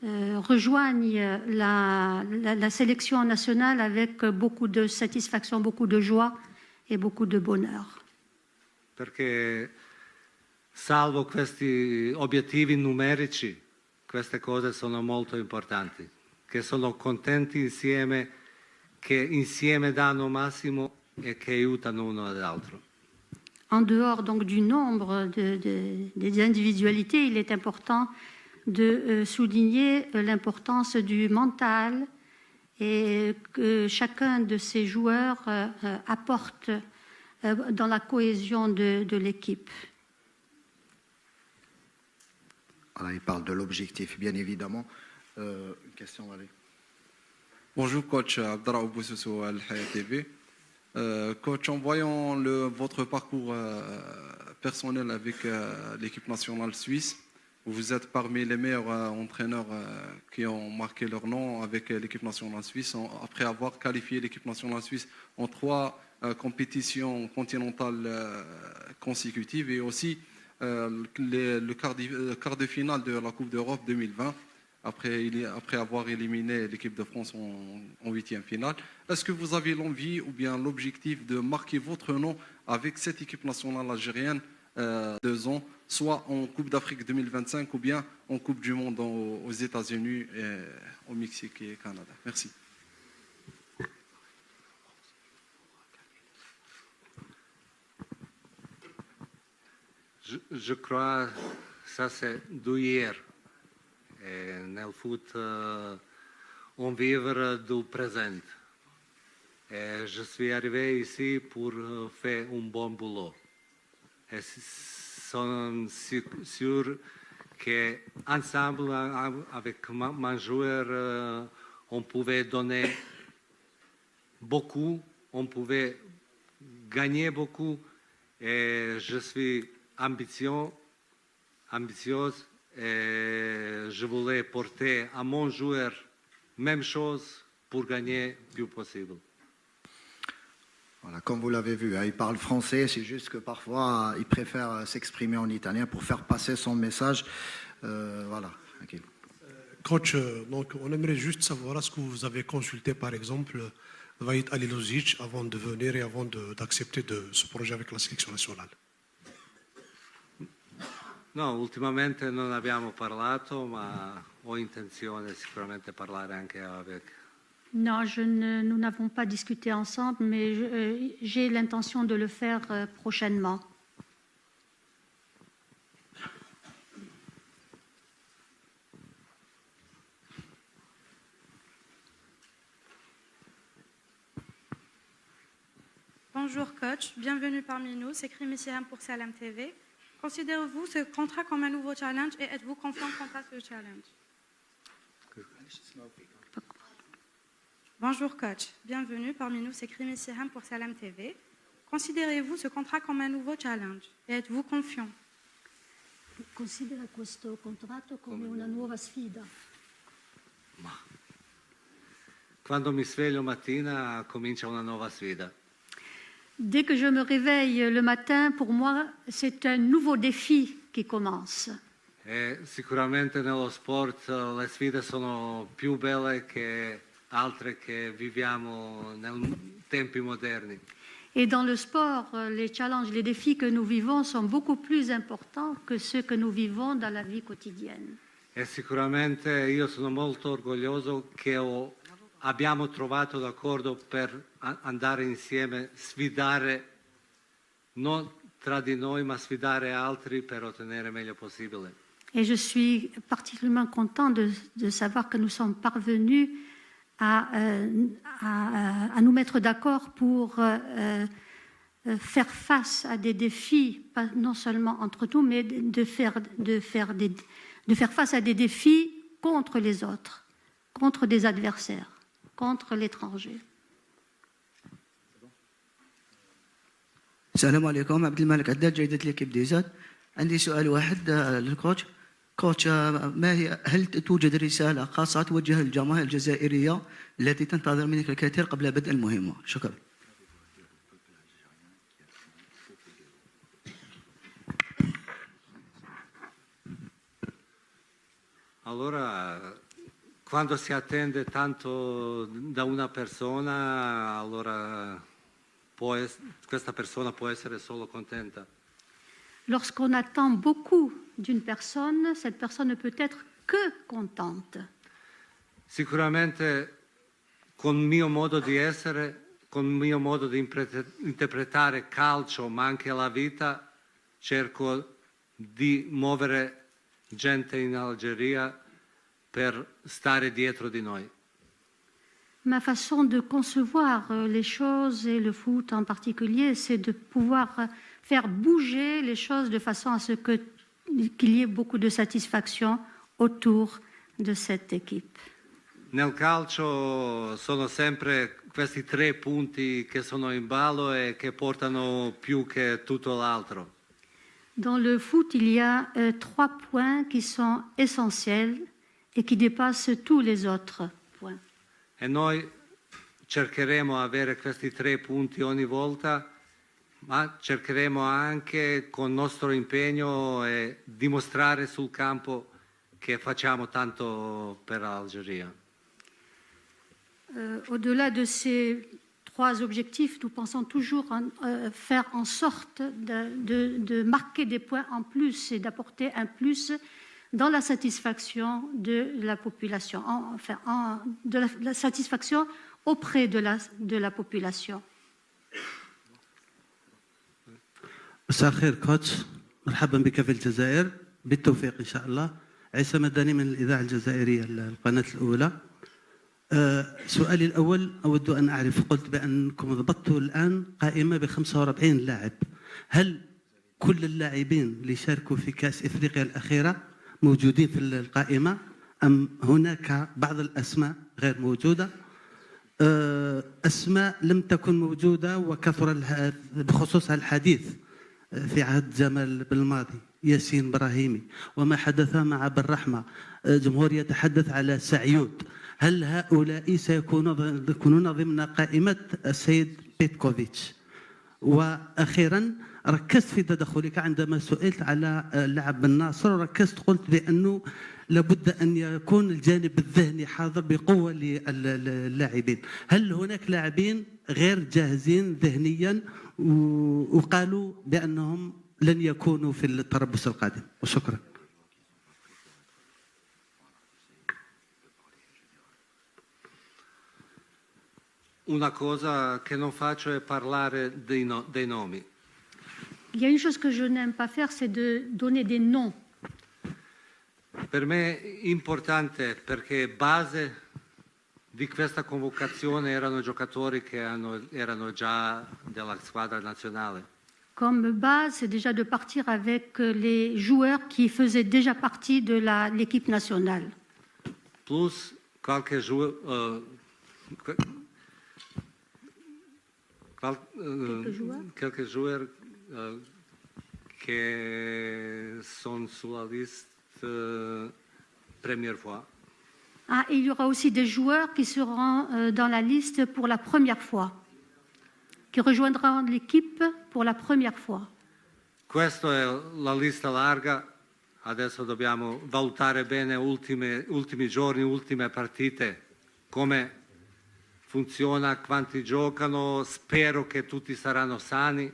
rejoignent la sélection nationale avec beaucoup de satisfaction, beaucoup de joie et beaucoup de bonheur. Perché salvo questi obiettivi numerici, queste cose sono molto importanti, che sono contenti insieme, che insieme danno massimo e che aiutano uno all'altro. En dehors donc du nombre des individualités, il est important de souligner l'importance du mental et que chacun de ces joueurs apporte dans la cohésion de l'équipe. Voilà, il parle de l'objectif, bien évidemment. Une question, allez. Bonjour, coach Abdallah Boussoussou Al-Hayat TV. Coach, en voyant votre parcours personnel avec l'équipe nationale suisse, vous êtes parmi les meilleurs entraîneurs qui ont marqué leur nom avec l'équipe nationale suisse, après avoir qualifié l'équipe nationale suisse en 3 compétitions continentales consécutives et aussi le quart de finale de la Coupe d'Europe 2020. après avoir éliminé l'équipe de France en huitième finale. Est-ce que vous avez l'envie ou bien l'objectif de marquer votre nom avec cette équipe nationale algérienne 2 ans, soit en Coupe d'Afrique 2025 ou bien en Coupe du Monde aux États-Unis, au Mexique et au Canada? Merci. Je crois que ça c'est d'hier. Dans le foot, on vit du présent. Et je suis arrivé ici pour faire un bon boulot. Et je suis sûr qu'ensemble, avec mon joueur, on pouvait donner beaucoup, on pouvait gagner beaucoup. Et je suis ambitieuse et je voulais porter à mon joueur même chose pour gagner le plus possible. Voilà, comme vous l'avez vu, il parle français, c'est juste que parfois il préfère s'exprimer en italien pour faire passer son message. Voilà. Okay. Coach, donc on aimerait juste savoir, est-ce que vous avez consulté par exemple Vahid Halilovic avant de venir et avant d'accepter ce projet avec la sélection nationale? No, ultimamente non abbiamo parlato, ma ho intenzione sicuramente parlare anche avec. Non, nous n'avons pas discuté ensemble, mais j'ai l'intention de le faire prochainement. Bonjour coach, bienvenue parmi nous, c'est Krimi Siham pour Salam TV. Considérez-vous ce contrat comme un nouveau challenge et êtes-vous confiant quant à ce challenge? Bonjour coach, bienvenue parmi nous, c'est Krimi Siham pour Salam TV. Considérez-vous ce contrat comme un nouveau challenge et êtes-vous confiant? Considera questo contratto come una nuova sfida. Quando mi sveglio mattina comincia una nuova sfida. Dès que je me réveille le matin, pour moi, c'est un nouveau défi qui commence. E sicuramente nello sport le sfide sono più belle che altre che viviamo nei tempi moderni. Et dans le sport, les challenges, les défis que nous vivons sont beaucoup plus importants que ceux que nous vivons dans la vie quotidienne. E sicuramente io sono molto orgoglioso che abbiamo trovato d'accordo per andare insieme, sfidare non tra di noi, ma sfidare altri per ottenere meglio possibile. Et je suis particulièrement content de savoir que nous sommes parvenus à nous mettre d'accord pour faire face à des défis, pas non seulement entre nous, mais de faire face à des défis contre les autres, contre des adversaires, contre l'étranger. السلام عليكم، عبد الملك عداد، جريدة ليكيب دي زاد. عندي سؤال واحد للكوتش. كوتش، هل توجد رسالة خاصة توجهها للجماهير الجزائرية التي تنتظر منك الكثير قبل بدء المهمة؟ شكرا. Allora, quando si attende tanto da una persona, allora questa persona può essere solo contenta. Lorsqu'on attend beaucoup d'une personne, cette personne ne peut être que contente. Sicuramente con il mio modo di essere, con il mio modo di interpretare calcio, ma anche la vita, cerco di muovere gente in Algeria per stare dietro di noi. Ma façon de concevoir les choses, et le foot en particulier, c'est de pouvoir faire bouger les choses de façon à ce qu'il y ait beaucoup de satisfaction autour de cette équipe. Nel calcio sono sempre questi 3 punti che sono in ballo e che portano più che tutto l'altro. Dans le foot, il y a 3 points qui sont essentiels et qui dépassent tous les autres points. E noi cercheremo di avere questi 3 punti ogni volta, ma cercheremo anche con il nostro impegno e dimostrare sul campo che facciamo tanto per l'Algérie. Au-delà de ces 3 objectifs, nous pensons toujours faire en sorte de marquer des points en plus et d'apporter un plus dans la satisfaction de la population, de la satisfaction auprès de la population. مساء الخير كوتش، مرحبا بك في الجزائر، بالتوفيق ان شاء الله. عيسى مداني من الاذاعه الجزائريه القناه الاولى. سؤالي الاول اود ان اعرف، قلت بانكم ضبطتوا الان قائمه ب 45 لاعب، هل كل اللاعبين اللي شاركوا في كاس افريقيا الاخيره موجودين في القائمه ام هناك بعض الاسماء غير موجوده؟ اسماء لم تكن موجوده وكثر بخصوصها الحديث في عهد جمال بالماضي، ياسين براهيمي، وما حدث مع بالرحمة، جمهور يتحدث على سعيود، هل هؤلاء سيكونون ضمن قائمة السيد بيتكوفيتش؟ وأخيرا ركزت في تدخلك عندما سئلت على لاعب الناصر، وركزت قلت بأنه لابد أن يكون الجانب الذهني حاضر بقوة للاعبين، هل هناك لاعبين غير جاهزين ذهنيا وقالوا بأنهم لن يكونوا في التربص القادم؟ وشكرا. Una cosa che non faccio è parlare dei nomi. Il y a une chose que je n'aime pas faire, c'est de donner des noms. Per me è importante perché base di questa convocazione erano giocatori che erano già della squadra nazionale. Comme base, c'est déjà de partir avec les joueurs qui faisaient déjà partie de l'équipe nationale. Plus qualche joueur che sono sulla lista première fois. Ah, et il y aura aussi des joueurs qui seront dans la liste pour la première fois, qui rejoindront l'équipe pour la première fois. Questa è la lista larga, adesso dobbiamo valutare bene ultimi giorni, ultime partite, come funziona, quanti giocano, spero che tutti saranno sani.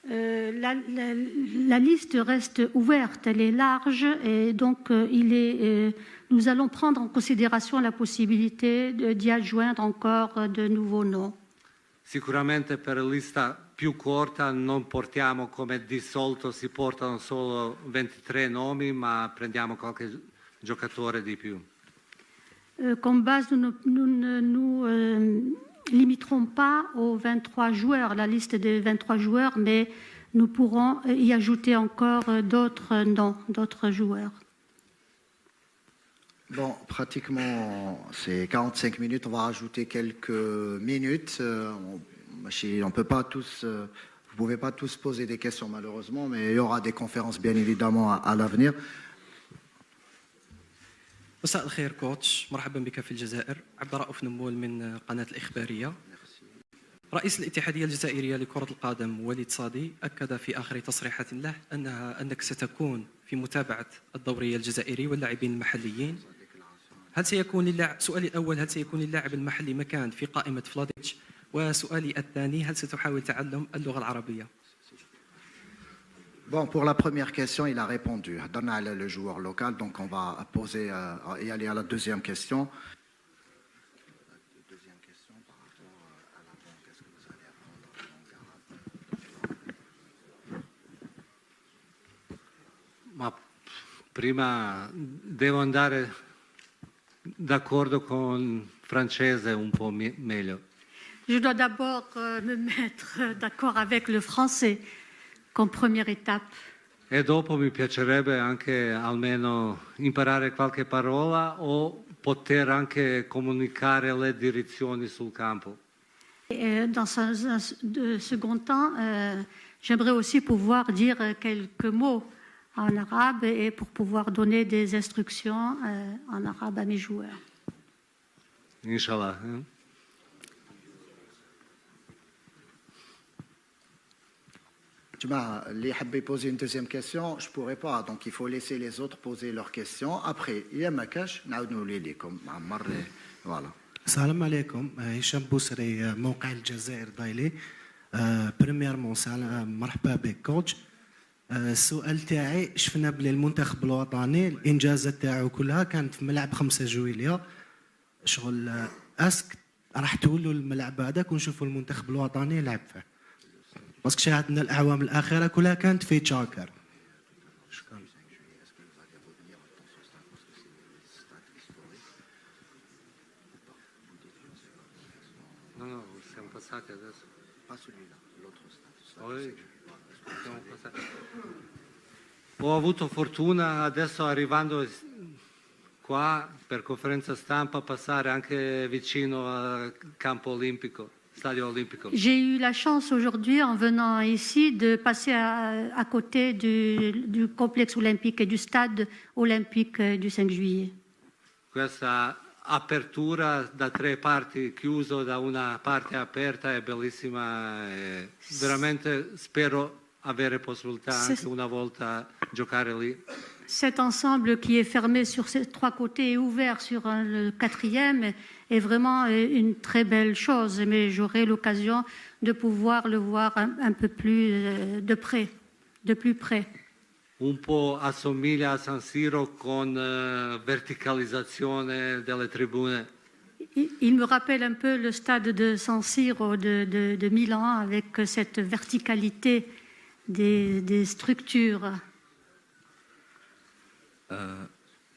La liste reste ouverte, elle est large et donc nous allons prendre en considération la possibilité d'y adjoindre encore de nouveaux noms. Sicuramente per la lista più corta non portiamo come di solito si portano solo 23 nomi, ma prendiamo qualche giocatore di più. Comme base, nous ne nous limiterons pas aux 23 joueurs, la liste des 23 joueurs, mais nous pourrons y ajouter encore d'autres noms, d'autres joueurs. Bon, pratiquement, c'est 45 minutes. On va rajouter quelques minutes. On ne peut pas tous, vous pouvez pas tous poser des questions malheureusement, mais il y aura des conférences bien évidemment à l'avenir. مساء الخير كوتش، مرحبا بك في الجزائر. عبد الرؤوف نمول من قناة الإخبارية. رئيس الاتحادية الجزائرية لكرة القدم وليد صادي أكد في آخر تصريحات له أنك ستكون في متابعة الدوري الجزائري واللاعبين المحليين. سؤالي الأول، هل سيكون اللاعب المحلي مكان في قائمة فلاديتش؟ وسؤالي الثاني، هل ستحاول تعلم اللغة العربية؟ Bon, pour la première question, il a répondu. Donal, le joueur local, donc on va poser et aller à la deuxième question. Ma prima devo andare d'accordo con francese un po' meglio. Je dois d'abord me mettre d'accord avec le français comme première étape. E dopo mi piacerebbe anche almeno imparare qualche parola o poter anche comunicare le direzioni sul campo. Et dans un second temps, j'aimerais aussi pouvoir dire quelques mots en arabe et pour pouvoir donner des instructions en arabe à mes joueurs. Les habbe poser une deuxième question, je pourrais pas, donc il faut laisser les autres poser leurs questions. Après, il y a ma cache, voilà. السلام عليكم هشام بوسري موقع الجزائر دايلي بريميرمون مرحبا بك كوتش السؤال تاعي شفنا بلي المنتخب الوطني الانجازات تاعو كلها كانت في ملعب 5 جويلية شغل اسك راح تولوا الملعب هذاك ونشوفوا المنتخب الوطني يلعب فيه باسكو شاهدنا الاعوام الاخيره كلها كانت في تشاكر. شكرا. No, siamo passati adesso. Pas celui-là, l'autre stade. Siamo passati. Ho avuto fortuna adesso arrivando qua per conferenza stampa passare anche vicino al campo olimpico, stadio olimpico. J'ai eu la chance aujourd'hui en venant ici de passer à côté du complexe olympique et du stade olympique du 5 juillet. Questa apertura da 3 parti, chiuso da una parte aperta, è bellissima e veramente spero avere possibilità anche una volta giocare lì. Cet ensemble qui est fermé sur ces 3 côtés et ouvert sur le 4e est vraiment une très belle chose, mais j'aurai l'occasion de pouvoir le voir un peu plus de près, de plus près. Un po' assomiglia a San Siro con verticalizzazione delle tribune. Il me rappelle un peu le stade de San Siro de Milan avec cette verticalité des structures.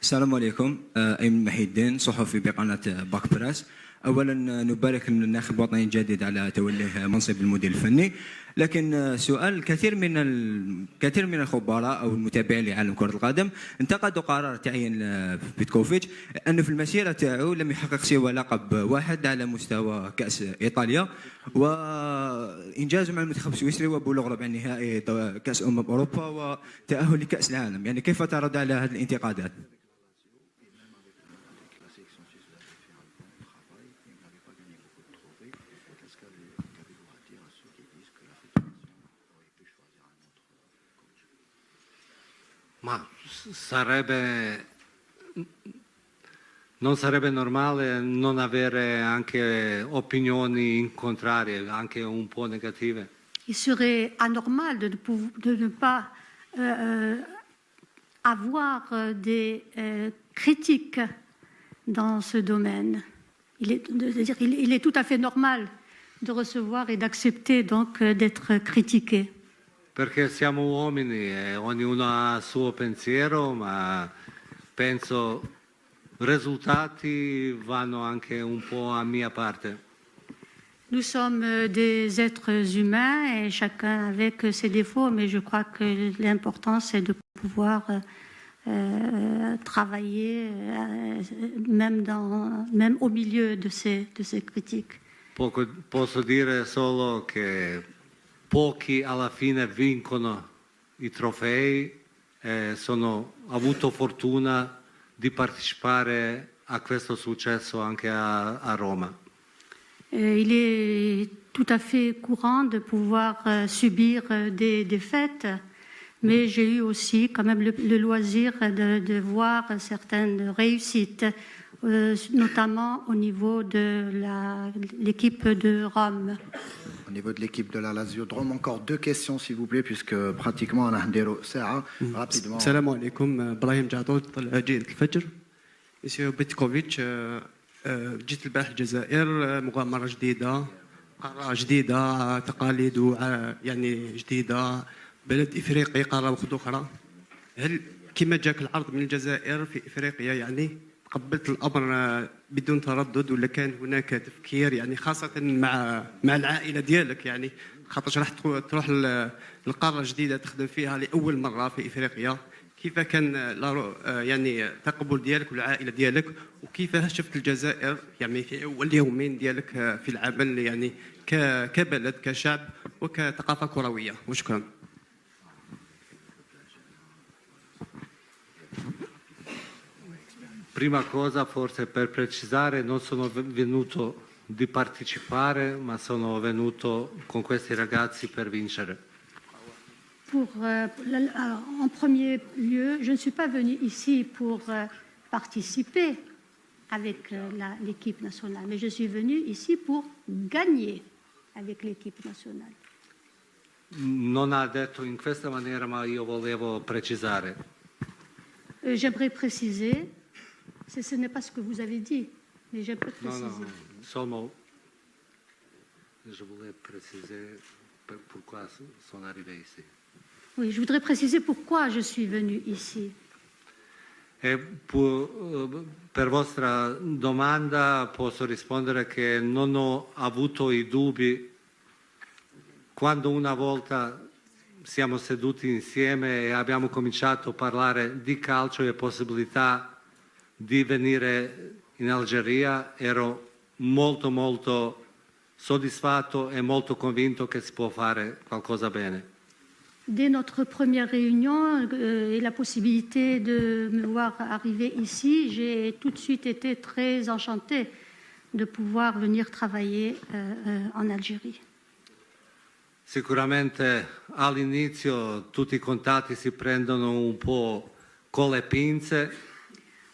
السلام عليكم أيمن محي الدين صحفي بقناة باك براس. أولا نبارك للناخب الوطني الجديد على توليه منصب المدير الفني لكن سؤال كثير من الخبراء أو المتابعين لعالم كرة القدم انتقدوا قرار تعيين بيتكوفيتش أنه في المسيرة تاعو لم يحقق سوى لقب واحد على مستوى كأس إيطاليا وإنجازه مع المنتخب السويسري وبلوغ ربع النهائي كأس أوروبا وتأهل لكأس العالم يعني كيف ترد على هذه الانتقادات؟ Ma non sarebbe normale non avere anche opinioni contrarie, anche un po' negative? Il serait anormal de ne pas avoir des critiques dans ce domaine. Il est tout à fait normal de recevoir et d'accepter donc d'être critiqué. Perché siamo uomini e ognuno ha il suo pensiero, ma penso i risultati vanno anche un po' a mia parte. Nous sommes des êtres humains et chacun avec ses défauts, mais je crois que l'important c'est de pouvoir travailler même au milieu de ces critiques. Posso dire solo che pochi alla fine vincono i trofei e ho avuto fortuna di partecipare a questo successo anche a Roma. Il est tout à fait courant de pouvoir subir des défaites, mais j'ai eu aussi quand même le loisir de voir certaines réussites, notamment au niveau de l'équipe de Rome. Au niveau de l'équipe de la Lazio de Rome, encore 2 questions s'il vous plaît, puisque pratiquement on a un ساعة rapidement. السلام عليكم إبراهيم جعطوط جريدة الفجر. مسيو بيتكوفيتش جيت البارح الجزائر مغامرة جديدة قارة جديدة تقاليد يعني جديدة بلد إفريقي قارة أخرى هل كما جاك العرض من الجزائر في إفريقيا يعني قبلت الأمر بدون تردد ولا كان هناك تفكير يعني خاصة مع العائلة ديالك يعني خاطر راح تروح لقارة جديدة تخدم فيها لأول مرة في إفريقيا كيف كان يعني تقبل ديالك والعائلة ديالك وكيف شفت الجزائر يعني في أول يومين ديالك في العمل يعني كبلد كشعب وكثقافة كروية وشكرا. Prima cosa, forse per precisare, non sono venuto di partecipare, ma sono venuto con questi ragazzi per vincere. En premier lieu, je ne suis pas venue ici pour participer avec l'équipe nationale, mais je suis venue ici pour gagner avec l'équipe nationale. Non ha detto in questa maniera, ma io volevo precisare. J'aimerais préciser, ce n'est pas ce que vous avez dit, mais j'aimerais préciser. Seulement, je voulais préciser pourquoi sono arrivé ici. Oui, je voudrais préciser pourquoi je suis venue ici. E per vostra domanda posso rispondere che non ho avuto i dubbi quando una volta siamo seduti insieme e abbiamo cominciato a parlare di calcio e possibilità di venire in Algeria, ero molto soddisfatto e molto convinto che si può fare qualcosa bene. Dès notre première réunion et la possibilité de me voir arriver ici, j'ai tout de suite été très enchantée de pouvoir venir travailler en Algérie. Sicuramente all'inizio tutti i contatti si prendono un po' con le pinze.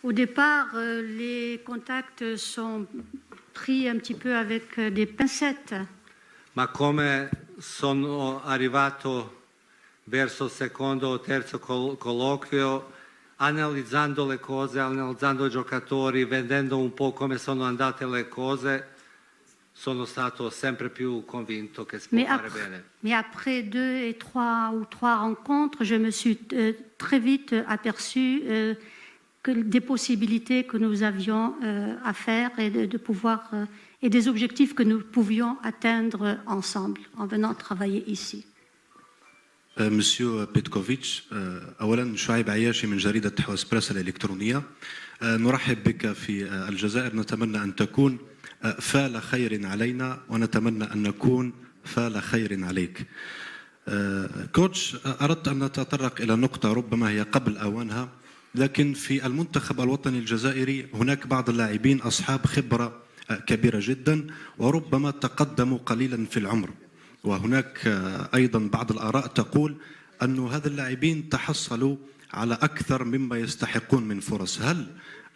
Au départ, les contacts sont pris un petit peu avec des pincettes. Ma come sono arrivato verso il secondo o terzo colloquio, analizzando le cose, analizzando i giocatori, vedendo un po' come sono andate le cose, sono stato sempre più convinto che si può fare bene. Mais après 2 ou 3 rencontres, je me suis très vite aperçu des possibilités que nous avions à faire et de pouvoir et des objectifs que nous pouvions atteindre ensemble en venant travailler ici. مسيو بيتكوفيتش، أولا شعيب عياشي من جريدة إسبريس الإلكترونية. نرحب بك في الجزائر، نتمنى أن تكون فال خير علينا ونتمنى أن نكون فال خير عليك. كوتش، أردت أن نتطرق إلى نقطة ربما هي قبل أوانها، لكن في المنتخب الوطني الجزائري هناك بعض اللاعبين أصحاب خبرة كبيرة جدا وربما تقدموا قليلا في العمر، وهناك أيضا بعض الآراء تقول أن هذا اللاعبين تحصلوا على أكثر مما يستحقون من فرص. هل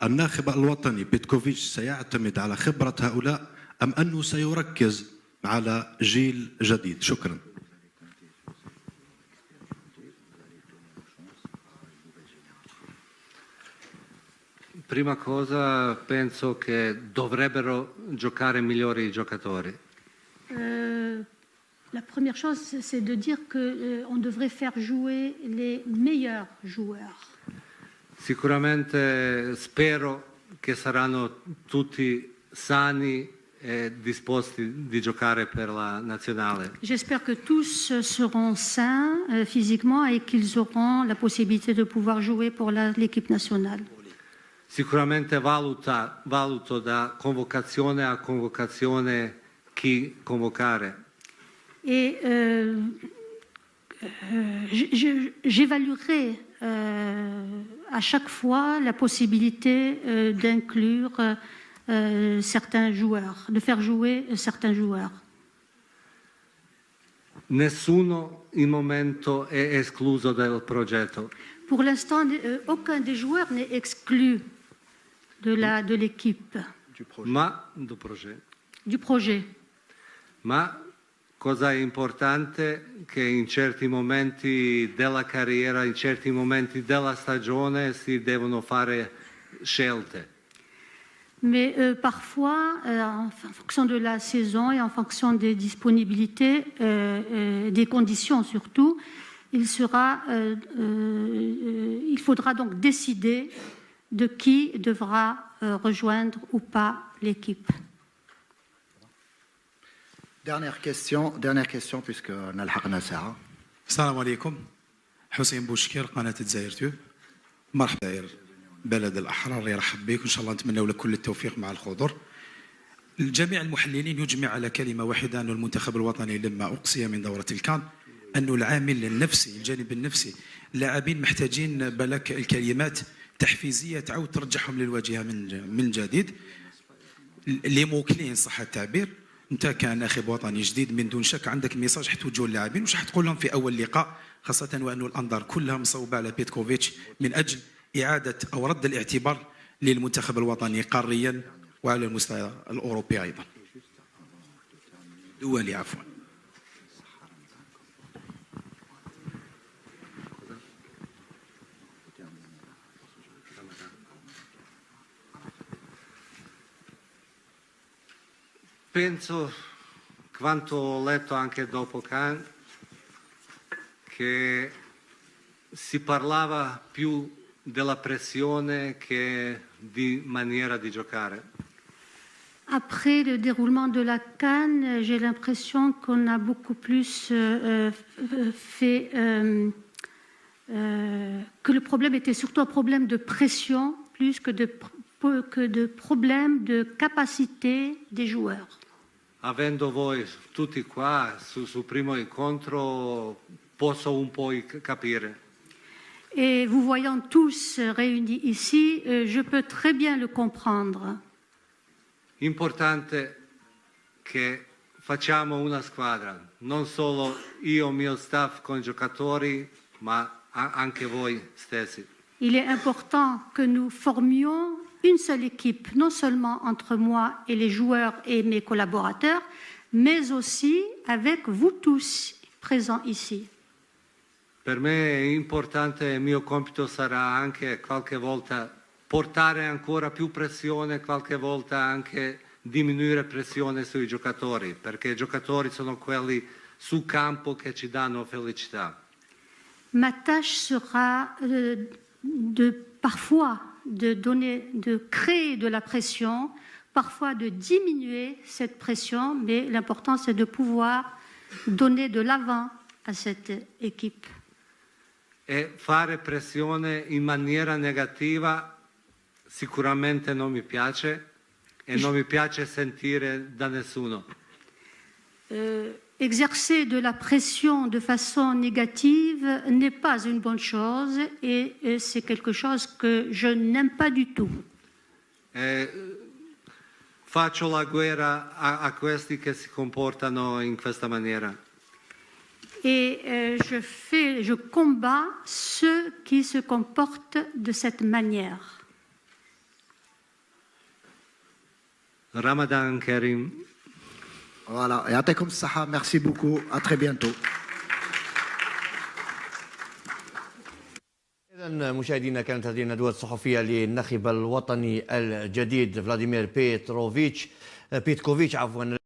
الناخب الوطني بيتكوفيتش سيعتمد على خبرة هؤلاء أم أنه سيركز على جيل جديد؟ شكرا. Prima cosa, penso che dovrebbero giocare migliori i giocatori. La première chose, c'est de dire qu'on devrait faire jouer les meilleurs joueurs. Sicuramente spero che saranno tutti sani e disposti di giocare per la nazionale. J'espère que tous seront sains physiquement et qu'ils auront la possibilité de pouvoir jouer pour l'équipe nationale. Sicuramente valuto da convocazione a convocazione chi convocare. Et j'évaluerai à chaque fois la possibilité d'inclure certains joueurs, de faire jouer certains joueurs. Nessuno in momento è escluso dal progetto. Pour l'instant, aucun des joueurs n'est exclu de l'équipe. Du projet. Ma cosa è importante che in certi momenti della carriera, in certi momenti della stagione si devono fare scelte. Mais parfois, en fonction de la saison et en fonction des disponibilités, des conditions surtout, il faudra donc décider de qui devra rejoindre ou pas l'équipe. Dernière question puisque نلحقنا ساعة. السلام عليكم. حسين بوشكير، قناة الجزائر تيوب. مرحبا بلد الأحرار، يرحب بك، وإن شاء الله نتمنى لك كل التوفيق مع الحضور. الجميع المحللين يجمع على كلمة واحدة، أن المنتخب الوطني لما أقصي من دورة الكان أنه العامل النفسي، الجانب النفسي، اللاعبين محتاجين بالك الكلمات تحفيزية تعود ترجعهم للواجهة من جديد. لي موكلين صح التعبير، انت كناخب وطني جديد من دون شك عندك ميساج حتوجهه للاعبين، واش حتقول لهم في اول لقاء، خاصه وانه الانظار كلها مصوبه على بيتكوفيتش من اجل اعاده او رد الاعتبار للمنتخب الوطني قاريا وعلى المستوى الاوروبي ايضا دولي عفوا. Penso, quanto ho letto anche dopo Cannes, che si parlava più della pressione che di maniera di giocare. Après le déroulement de la CAN, j'ai l'impression qu'on a beaucoup plus fait que le problème était surtout un problème de pression plus que de problème de capacité des joueurs. Avendo voi tutti qua sul primo incontro posso un po' capire. Et vous voyant tous réunis ici, je peux très bien le comprendre. Importante che facciamo una squadra, non solo io, mio staff con i giocatori, ma anche voi stessi. Il est important que nous formions une seule équipe, non seulement entre moi et les joueurs et mes collaborateurs, mais aussi avec vous tous présents ici. Per me è importante, il mio compito sarà anche qualche volta portare ancora più pressione, qualche volta anche diminuire pressione sui giocatori, perché i giocatori sono quelli sul campo che ci danno felicità. Ma tâche sera parfois de créer de la pression, parfois de diminuer cette pression, mais l'important c'est de pouvoir donner de l'avant à cette équipe. E fare pressione in maniera negativa sicuramente non mi piace e non mi piace sentire da nessuno. Exercer de la pression de façon négative n'est pas une bonne chose et c'est quelque chose que je n'aime pas du tout. Faccio la guerra a questi che si comportano in questa maniera. Et je combats ceux qui se comportent de cette manière. Ramadan Karim. Voilà, et Atakum Saha, merci beaucoup, à très bientôt. إذا مشاهدينا كانت هذه الندوة الصحفية للناخب الوطني الجديد فلاديمير بيتكوفيتش